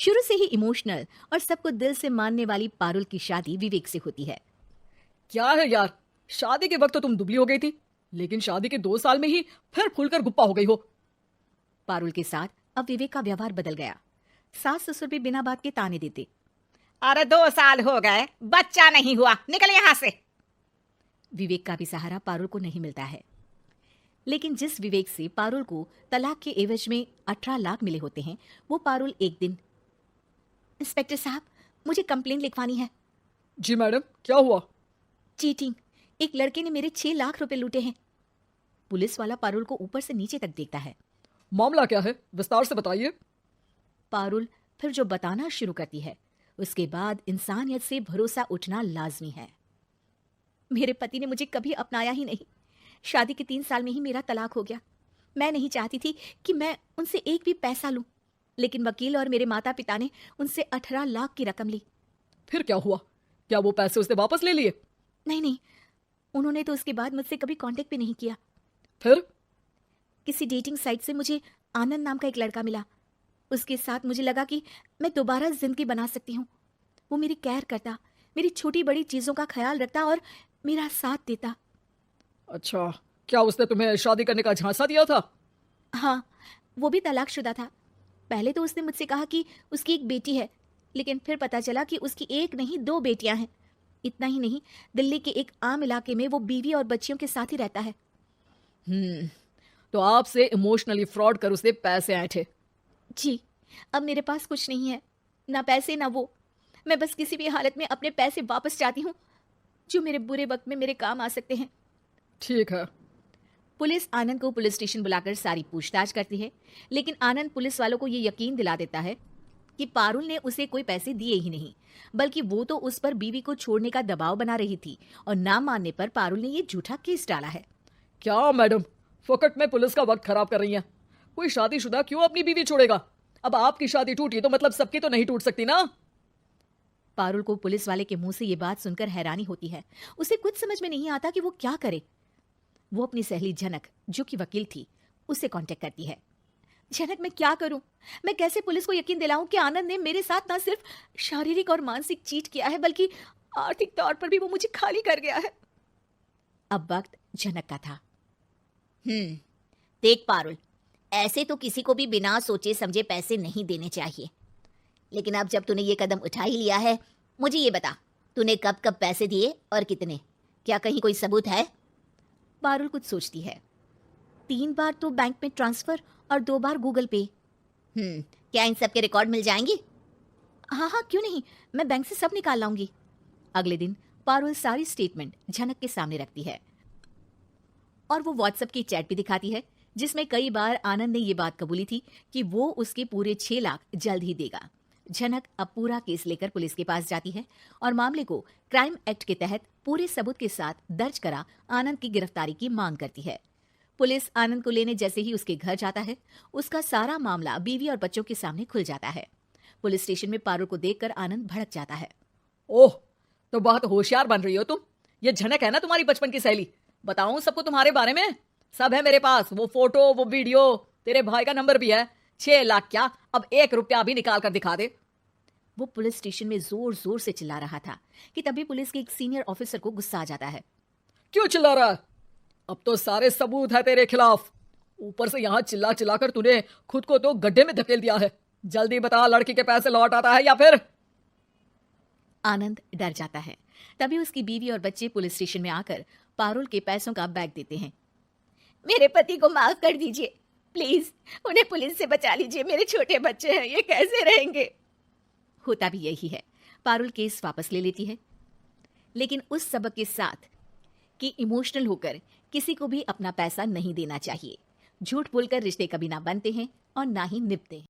शुरू से ही इमोशनल और सबको दिल से मानने वाली पारुल की शादी विवेक से होती है। क्या है यार, शादी के वक्त तो तुम दुबली हो गई थी, लेकिन शादी के 2 साल में ही फिर फूलकर गुप्पा हो गई हो। पारुल के साथ अब विवेक का व्यवहार बदल गया। सास ससुर भी बिना बात के ताने देते। अरे 2 साल हो गए, बच्चा नहीं हुआ, निकल यहाँ से। विवेक का भी सहारा पारुल को नहीं मिलता है। लेकिन जिस विवेक से पारुल को तलाक के एवज में 18 लाख मिले होते हैं, वो पारुल एक दिन, इंस्पेक्टर साहब, मुझे कंप्लेंट लिखवानी है। जी मैडम, क्या हुआ? चीटिंग, एक लड़के ने मेरे 6 लाख रुपए लूटे हैं। पुलिस वाला पारुल को ऊपर से नीचे तक देखता है। मामला क्या है, विस्तार से बताइए। पारुल फिर जो बताना शुरू करती है, उसके बाद इंसानियत से भरोसा उठना लाजमी है। मेरे पति ने मुझे कभी अपनाया ही नहीं। शादी के 3 साल में ही मेरा तलाक हो गया। मैं नहीं चाहती थी कि मैं उनसे एक भी पैसा लूं, लेकिन वकील और मेरे माता पिता ने उनसे 18 लाख की रकम ली। फिर क्या हुआ? क्या वो पैसे उसने वापस ले लिए? नहीं, उन्होंने तो उसके बाद मुझसे कभी कांटेक्ट भी नहीं किया। फिर? किसी डेटिंग साइट से मुझे आनंद नाम का एक लड़का मिला। उसके साथ मुझे लगा कि मैं दोबारा जिंदगी बना सकती हूँ। वो मेरी केयर करता, मेरी छोटी बड़ी चीजों का ख्याल रखता और मेरा साथ देता। अच्छा, क्या उसने तुम्हें शादी करने का झांसा दिया था? हाँ, वो भी तलाकशुदा था। पहले तो उसने मुझसे कहा कि उसकी एक बेटी है, लेकिन फिर पता चला कि उसकी एक नहीं 2 बेटियां हैं। इतना ही नहीं, दिल्ली के एक आम इलाके में वो बीवी और बच्चियों के साथ ही रहता है। तो आपसे इमोशनली फ्रॉड कर उसने पैसे ऐंठे? जी, अब मेरे पास कुछ नहीं है, ना पैसे ना वो। मैं बस किसी भी हालत में अपने पैसे वापस चाहती हूँ, जो मेरे बुरे वक्त में मेरे काम आ सकते हैं। ठीक है। पुलिस आनंद को पुलिस स्टेशन बुलाकर सारी पूछताछ करती है, लेकिन आनंद पुलिस वालों को ये यकीन दिला देता है कि पारुल ने उसे कोई पैसे दिए ही नहीं, बल्कि वो तो उस पर बीवी को छोड़ने का दबाव बना रही थी और ना मानने पर पारुल ने ये झूठा केस डाला है। क्या मैडम, फोकट में पुलिस का वक्त खराब कर रही हैं? कोई शादीशुदा क्यों अपनी बीवी छोड़ेगा? अब आपकी शादी टूटी तो मतलब सबकी तो नहीं टूट सकती ना? पारुल को पुलिस वाले के मुंह से ये बात सुनकर हैरानी होती है। उसे कुछ समझ में नहीं आता कि वो क्या करे। वो अपनी सहेली जनक, जो कि वकील थी, उससे कांटेक्ट करती है। जनक, मैं क्या करूं? मैं कैसे पुलिस को यकीन दिलाऊं कि आनंद ने मेरे साथ ना सिर्फ शारीरिक और मानसिक चीट किया है, बल्कि आर्थिक तौर पर भी वो मुझे खाली कर गया है। अब वक्त जनक का था। देख पारुल, ऐसे तो किसी को भी बिना सोचे समझे पैसे नहीं देने चाहिए, लेकिन अब जब तूने ये कदम उठा ही लिया है, मुझे ये बता, तूने कब कब पैसे दिए और कितने? क्या कहीं कोई सबूत है? पारुल कुछ सोचती है। 3 बार तो बैंक में ट्रांसफर और 2 बार गूगल पे। क्या इन सब के रिकॉर्ड मिल जाएंगे? हाँ, क्यों नहीं, मैं बैंक से सब निकाल लाऊंगी। अगले दिन पारुल सारी स्टेटमेंट जनक के सामने रखती है और वो व्हाट्सएप की चैट भी दिखाती है, जिसमें कई बार आनंद ने ये बात कबूली थी कि वो उसके पूरे 6 लाख जल्द ही देगा। जनक अब पूरा केस लेकर पुलिस के पास जाती है और मामले को क्राइम एक्ट के तहत पूरे सबूत के साथ दर्ज करा आनंद की गिरफ्तारी की मांग करती है। पुलिस आनंद को लेने जैसे ही उसके घर जाता है, उसका सारा मामला बीवी और बच्चों के सामने खुल जाता है। पुलिस स्टेशन में पारुल को देखकर आनंद भड़क जाता है। ओह, तो बहुत होशियार बन रही हो तुम। ये जनक है ना तुम्हारी बचपन की सहेली? बताऊं सबको तुम्हारे बारे में? सब है मेरे पास, वो फोटो, वो वीडियो, तेरे भाई का नंबर भी है। 6 लाख क्या, अब 1 रुपया भी निकाल कर दिखा दे। वो पुलिस स्टेशन में जोर जोर से चिल्ला रहा था कि तभी पुलिस के एक सीनियर ऑफिसर को गुस्सा आ जाता है। क्यों चिल्ला रहा है? अब तो सारे सबूत है तेरे खिलाफ। ऊपर से यहाँ चिल्ला चिल्ला कर तूने खुद को तो गड्ढे में धकेल दिया है। जल्दी बता, लड़की के पैसे लौट आता है या फिर? आनंद डर जाता है। तभी उसकी बीवी और बच्चे पुलिस स्टेशन में आकर पारुल के पैसों का बैग देते हैं। मेरे पति को माफ कर दीजिए, प्लीज उन्हें पुलिस से बचा लीजिए, मेरे छोटे बच्चे हैं, ये कैसे रहेंगे? होता भी यही है। पारुल केस वापस ले लेती है, लेकिन उस सबक के साथ कि इमोशनल होकर किसी को भी अपना पैसा नहीं देना चाहिए। झूठ बोलकर रिश्ते कभी ना बनते हैं और ना ही निभते हैं।